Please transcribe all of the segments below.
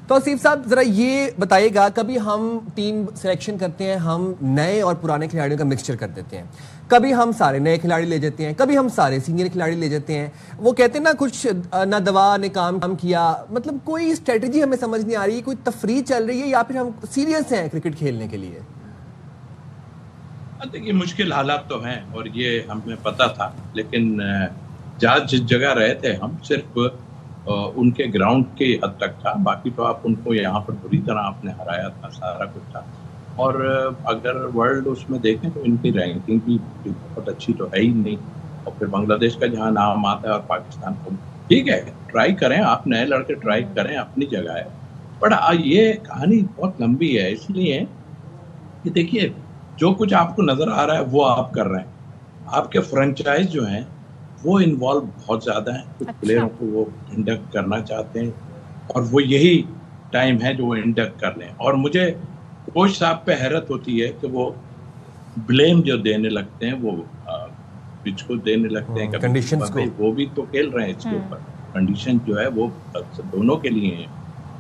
तो आसिफ साहब जरा ये बताइएगा, कभी हम टीम सिलेक्शन करते हैं, हम नए और पुराने खिलाड़ियों का मिक्सचर कर देते हैं, कभी हम सारे नए खिलाड़ी ले जाते हैं, कभी हम सारे सीनियर खिलाड़ी ले जाते हैं। वो कहते हैं ना, कुछ ना दवा ने काम किया, मतलब कोई स्ट्रेटजी हमें समझ नहीं आ रही, कोई तफरीह चल रही है या फिर हम सीरियस हैं क्रिकेट खेलने के लिए? देखिए, मुश्किल हालात तो हैं और ये हमें पता था, लेकिन जहाँ जिस जगह रहे थे हम सिर्फ उनके ग्राउंड के हद तक था, बाकी तो आप उनको यहाँ पर बुरी तरह आपने हराया था, सारा कुछ था। और अगर वर्ल्ड उसमें देखें तो इनकी रैंकिंग भी बहुत अच्छी तो है ही नहीं। और फिर बांग्लादेश का जहाँ नाम आता है और पाकिस्तान को, ठीक है, ट्राई करें, आप नए लड़के ट्राई करें, अपनी जगह है। बट ये कहानी बहुत लंबी है, इसलिए कि देखिए, जो कुछ आपको नजर आ रहा है वो आप कर रहे हैं। आपके फ्रेंचाइज जो हैं वो इन्वॉल्व बहुत ज़्यादा हैं, कुछ प्लेयरों को वो इंडक्ट करना चाहते हैं और वो यही टाइम है जो वो इंडक्ट कर लें। और मुझे कोच साहब पे हैरत होती है कि वो ब्लेम जो देने लगते हैं वो पिच को देने लगते हैं, कंडीशंस को। वो भी तो खेल रहे हैं इसके ऊपर, कंडीशन जो है वो दोनों के लिए है।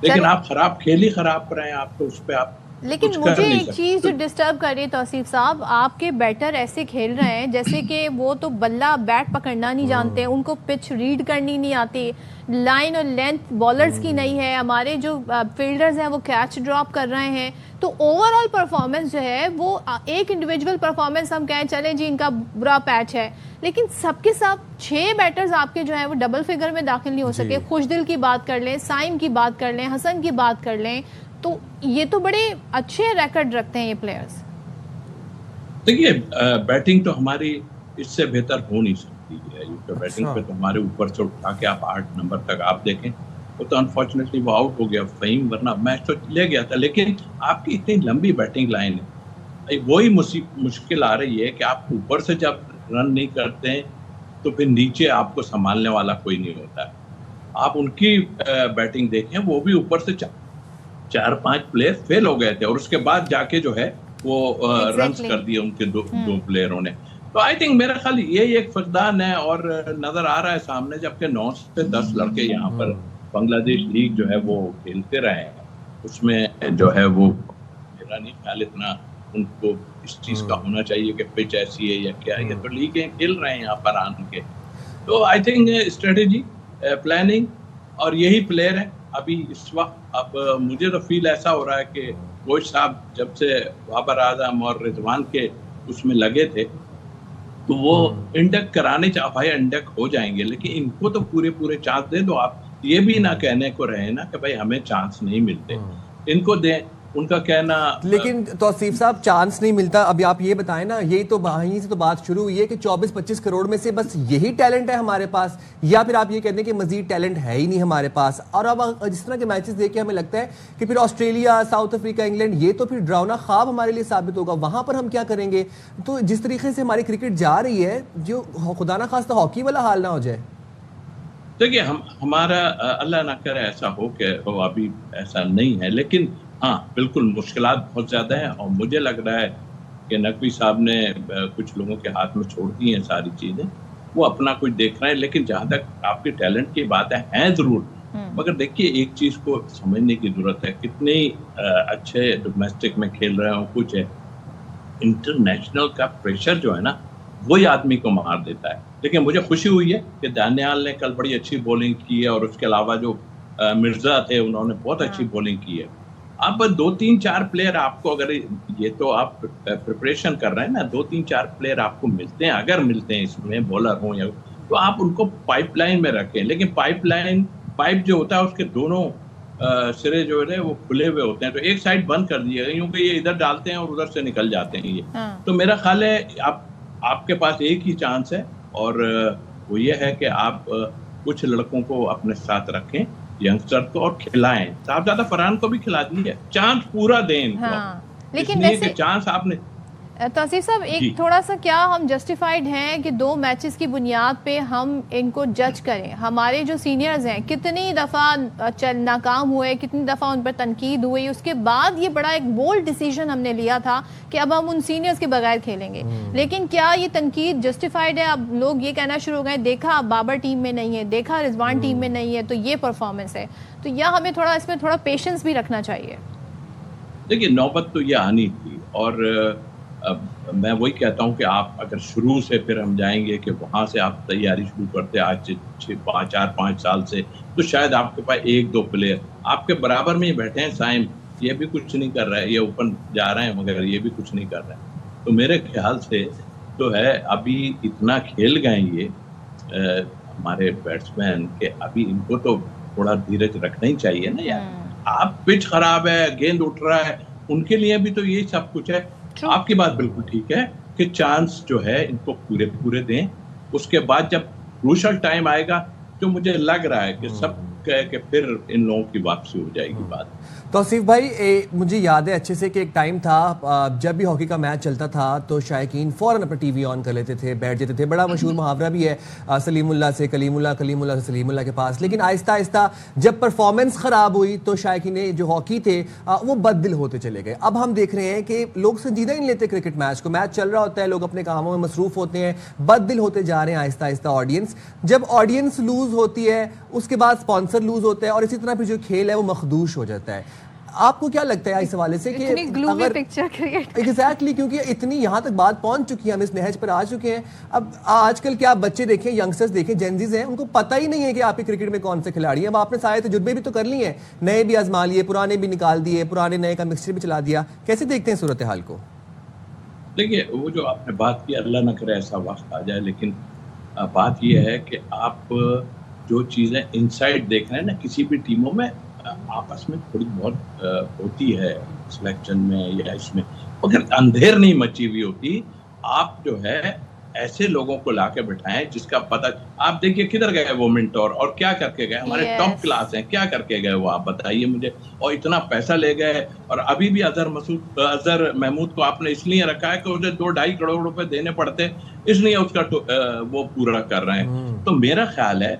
लेकिन आप खराब खेल ही खराब कर रहे हैं, आप तो उस पर आप। लेकिन मुझे एक चीज जो डिस्टर्ब कर रही है तौसीफ साहब, आपके बैटर ऐसे खेल रहे हैं जैसे कि वो तो बल्ला बैट पकड़ना नहीं जानते, उनको पिच रीड करनी नहीं आती, लाइन और लेंथ बॉलर्स की नहीं है, हमारे जो फील्डर्स हैं वो कैच ड्रॉप कर रहे हैं। तो ओवरऑल परफॉर्मेंस जो है वो एक इंडिविजुअल परफॉर्मेंस हम कहें चले जी इनका बुरा पैच है, लेकिन सबके सब 6 बैटर्स आपके जो है वो डबल फिगर में दाखिल नहीं हो सके। खुशदिल की बात कर लें, साइम की बात कर लें, हसन की बात कर लें, तो ये तो बड़े अच्छे रिकॉर्ड रखते हैं ये प्लेयर्स। देखिए, बैटिंग तो हमारी इससे बेहतर हो नहीं सकती है। तो बैटिंग पे तो हमारे ऊपर से उठा के आप 8 नंबर तक आप देखें, वो तो अनफॉर्चुनेटली वो आउट हो गया फ़हीम, वरना मैच तो ले गया था। लेकिन आपकी इतनी लंबी बैटिंग लाइन है, वही मुश्किल आ रही है कि आप ऊपर से जब रन नहीं करते हैं तो फिर नीचे आपको संभालने वाला कोई नहीं होता है। आप उनकी बैटिंग देखें, वो भी ऊपर से 4-5 प्लेयर फेल हो गए थे और उसके बाद जाके जो है वो रन्स कर दिए उनके दो प्लेयरों ने। तो आई थिंक मेरा ख्याल ये एक फकदान है और नजर आ रहा है सामने, जबकि 9 से 10 लड़के यहाँ पर बांग्लादेश लीग जो है वो खेलते रहे हैं, उसमें जो है वो मेरा नहीं ख्याल इतना उनको इस चीज का होना चाहिए कि पिच ऐसी है या क्या। ये तो लीगें खेल रहे हैं यहाँ पर आन के। तो आई थिंक स्ट्रेटेजी, प्लानिंग और यही प्लेयर है अभी इस वक्त। अब मुझे तो फील ऐसा हो रहा है कि कोच साहब जब से बाबर आजम और रिजवान के उसमें लगे थे तो वो इंडक्ट कराने चाह भाई इंडक्ट हो जाएंगे, लेकिन इनको तो पूरे चांस दे दो। आप ये भी ना कहने को रहे ना कि भाई हमें चांस नहीं मिलते, इनको दें, उनका कहना। लेकिन तौसीफ साहब चांस नहीं मिलता, अभी आप ये बताएं ना, यही तो वहीं से तो बात शुरू हुई है कि 24-25 करोड़ में से बस यही टैलेंट है हमारे पास, या फिर आप ये कहते हैं कि मजीद टैलेंट है ही नहीं हमारे पास। और अब जिस तरह के मैचेस देख के हमें लगता है कि फिर ऑस्ट्रेलिया, साउथ अफ्रीका, इंग्लैंड, ये तो फिर डरावना ख्वाब हमारे लिए साबित होगा, वहां पर हम क्या करेंगे? तो जिस तरीके से हमारी क्रिकेट जा रही है, जो खुदा ना खास्ता हॉकी वाला हाल ना हो जाए। देखिए, हमारा अल्लाह ना करे ऐसा हो कि अभी ऐसा नहीं है, लेकिन हाँ बिल्कुल मुश्किलात बहुत ज़्यादा हैं और मुझे लग रहा है कि नकवी साहब ने कुछ लोगों के हाथ में छोड़ दी हैं सारी चीज़ें, वो अपना कुछ देख रहे हैं। लेकिन जहाँ तक आपके टैलेंट की बात है ज़रूर, मगर देखिए एक चीज़ को समझने की ज़रूरत है, कितने अच्छे डोमेस्टिक में खेल रहे हो, कुछ है इंटरनेशनल का प्रेशर जो है ना वही आदमी को मार देता है। लेकिन मुझे खुशी हुई है कि दानियाल ने कल बड़ी अच्छी बॉलिंग की है और उसके अलावा जो मिर्जा थे उन्होंने बहुत अच्छी बॉलिंग की है। अब 2-3-4 प्लेयर आपको, अगर ये तो आप प्रिपरेशन कर रहे हैं ना, 2-3-4 प्लेयर आपको मिलते हैं, अगर मिलते हैं इसमें बॉलर हो या, तो आप उनको पाइपलाइन में रखें। लेकिन पाइप जो होता है उसके दोनों सिरे जो है वो खुले हुए होते हैं, तो एक साइड बंद कर दिए क्योंकि ये इधर डालते हैं और उधर से निकल जाते हैं ये। तो मेरा ख्याल है आपके पास एक ही चांस है और वो ये है कि आप कुछ लड़कों को अपने साथ रखें, यंगस्टर को, और खिलाएं। साहबजादा फरहान को भी खिला दिए, चांस पूरा दें इनको। लेकिन वैसे चांस आपने तौसीफ साहब एक थोड़ा सा, क्या हम जस्टिफाइड हैं कि 2 मैचेस की बुनियाद पे हम इनको जज करें? हमारे जो सीनियर्स हैं कितनी दफ़ा नाकाम हुए, कितनी दफ़ा उन पर तनकीद हुई, उसके बाद ये बड़ा एक बोल्ड डिसीजन हमने लिया था कि अब हम उन सीनियर्स के बगैर खेलेंगे। लेकिन क्या ये तनकीद जस्टिफाइड है? अब लोग ये कहना शुरू हो गए, देखा बाबर टीम में नहीं है, देखा रिजवान टीम में नहीं है, तो ये परफॉर्मेंस है। तो तो या हमें थोड़ा इसमें थोड़ा पेशेंस भी रखना चाहिए? देखिए, नौबत तो ये आनी थी, और मैं वही कहता हूँ कि आप अगर शुरू से फिर हम जाएंगे कि वहाँ से आप तैयारी शुरू करते आज से 4-5 साल से, तो शायद आपके पास 1-2 प्लेयर आपके बराबर में ही बैठे हैं। साइम ये भी कुछ नहीं कर रहा है, ये ओपन जा रहे हैं मगर ये भी कुछ नहीं कर रहे हैं। तो मेरे ख्याल से तो है अभी इतना खेल गए ये हमारे बैट्समैन के, अभी इनको तो थोड़ा धीरज रखना ही चाहिए ना यार। आप पिच खराब है, गेंद उठ रहा है, उनके लिए भी तो ये सब कुछ है। आपकी बात बिल्कुल ठीक है कि चांस जो है इनको पूरे पूरे दें, उसके बाद जब क्रूशल टाइम आएगा तो मुझे लग रहा है कि सब कि फिर इन लोगों की वापसी हो जाएगी बात। तौसीफ भाई, मुझे याद है अच्छे से कि एक टाइम था जब भी हॉकी का मैच चलता था तो शायकीन फ़ौरन अपना टीवी ऑन कर लेते थे, बैठ जाते थे। बड़ा मशहूर मुहावरा भी है सलीमुल्लाह से कलीमुल्लाह, कलीमुल्लाह से सलीमुल्लाह के पास। लेकिन आहिस्ता आहिस्ता जब परफॉर्मेंस ख़राब हुई तो शायकीन जो हॉकी थे वो बददिल होते चले गए। अब हम देख रहे हैं कि लोग संजीदा ही नहीं लेते क्रिकेट मैच को। मैच चल रहा होता है, लोग अपने कामों में मसरूफ़ होते हैं, बददिल होते जा रहे हैं आहिस्ता आहिस्ता ऑडियंस। जब ऑडियंस लूज़ होती है उसके बाद स्पॉन्सर लूज होता है और इसी तरह फिर जो खेल है वो मखदूश हो जाता है। आपको क्या लगता है इस हवाले से कि अगर एग्जैक्टली क्योंकि इतनी यहाँ तक बात पहुंच चुकी है, हम इस नहज पर आ चुके हैं। अब आजकल के आप बच्चे देखें, यंगस्टर्स देखें, जेनजीज हैं, उनको पता ही नहीं है कि आपके क्रिकेट में कौन से खिलाड़ी हैं। अब आपने सारे तजुर्बे भी तो कर लिए हैं, नए भी आजमा लिए, पुराने भी निकाल दिए, पुराने नए का मिक्सचर भी चला दिया। कैसे देखते हैं सूरत हाल को? देखिए, वो जो आपने बात की, अल्लाह न करे ऐसा वक्त आ जाए, लेकिन बात यह है कि आप जो चीज़ें इनसाइड देख रहे हैं ना किसी भी टीमों में, आपस में थोड़ी बहुत होती है सिलेक्शन में या इसमें, मगर अंधेर नहीं मची हुई होती। आप जो है ऐसे लोगों को लाके बिठाएं जिसका पता। आप देखिए किधर गए वो मिंटोर, और क्या करके गए, हमारे टॉप क्लास हैं, क्या करके गए वो, आप बताइए मुझे। और इतना पैसा ले गए, और अभी भी अजहर महमूद को आपने इसलिए रखा है कि उसे 2-2.5 करोड़ रुपए देने पड़ते, इसलिए उसका वो पूरा कर रहे हैं। तो मेरा ख्याल है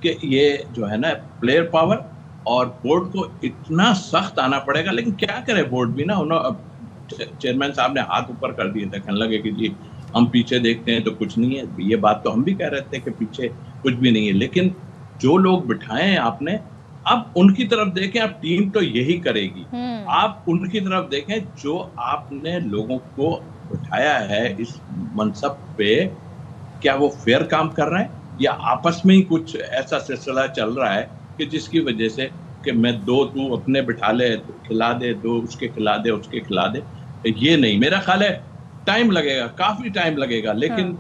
कि ये जो है ना प्लेयर पावर और बोर्ड को इतना सख्त आना पड़ेगा। लेकिन क्या करे बोर्ड भी ना, उन्होंने चेयरमैन साहब ने हाथ ऊपर कर दिए थे, कहने लगे कि जी हम पीछे देखते हैं तो कुछ नहीं है। ये बात तो हम भी कह रहे थे कि पीछे कुछ भी नहीं है, लेकिन जो लोग बिठाए हैं आपने, अब उनकी तरफ देखें। अब टीम तो यही करेगी, आप उनकी तरफ देखें जो आपने लोगों को बिठाया है इस मनसब पे, क्या वो फेयर काम कर रहे हैं या आपस में ही कुछ ऐसा सिलसिला चल रहा है कि जिसकी वजह से कि मैं 2 तू अपने बिठा ले, खिला दे, 2 उसके खिला दे, उसके खिला दे। ये नहीं, मेरा ख्याल है टाइम लगेगा, काफी टाइम लगेगा, लेकिन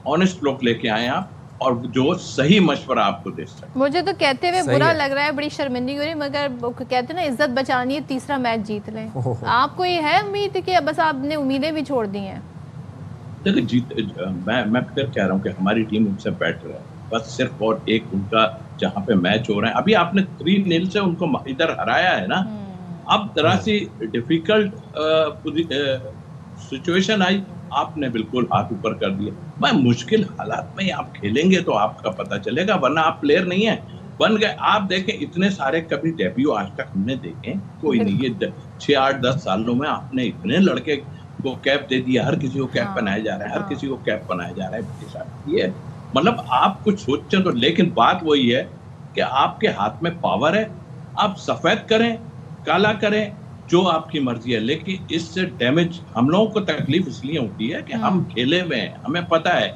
ऑनेस्ट लोग लेके आए आप और जो सही मशवरा आपको दे सकते। मुझे तो कहते हुए बुरा लग रहा है, बड़ी शर्मिंदगी हो रही है, मगर कहते हैं ना इज्जत बचानी है, तीसरा मैच जीत लें। आपको ये है उम्मीद कि बस आपने उम्मीदें भी छोड़ दी हैं? मैं फिर कह रहा हूँ कि हमारी टीम उनसे बेटर है, बस सिर्फ और एक उनका जहाँ पे मैच हो रहे हैं। अभी आपने 3-0 से उनको इधर हराया है ना, अब जरा सी डिफिकल्ट सिचुएशन आई, आपने बिल्कुल हाथ ऊपर कर दिया। मैं मुश्किल हालात में आप खेलेंगे तो आपका पता चलेगा, वरना आप प्लेयर नहीं है, बन गए। आप देखें इतने सारे कभी डेब्यू आज तक हमने देखे कोई नहीं, ये 6-8-10 सालों में आपने इतने लड़के को कैप दे दिया, हर किसी को कैप पहनाया जा रहा है, हर किसी को कैप पहनाया जा रहा है। ये मतलब आप कुछ सोचें तो, लेकिन बात वही है कि आपके हाथ में पावर है, आप सफेद करें, काला करें, जो आपकी मर्जी है, लेकिन इससे डैमेज हम लोगों को तकलीफ इसलिए होती है कि हम खेले में, हमें पता है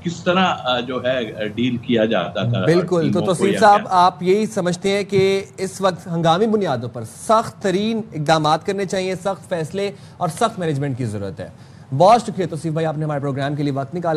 किस तरह जो है डील किया जाता था। बिल्कुल। तो तौसीफ साहब, आप यही समझते हैं कि इस वक्त हंगामी बुनियादों पर सख्त तरीन इकदाम करने चाहिए, सख्त फैसले और सख्त मैनेजमेंट की जरूरत है। बहुत शुक्रिया तौसीफ भाई, आपने हमारे प्रोग्राम के लिए वक्त निकाला।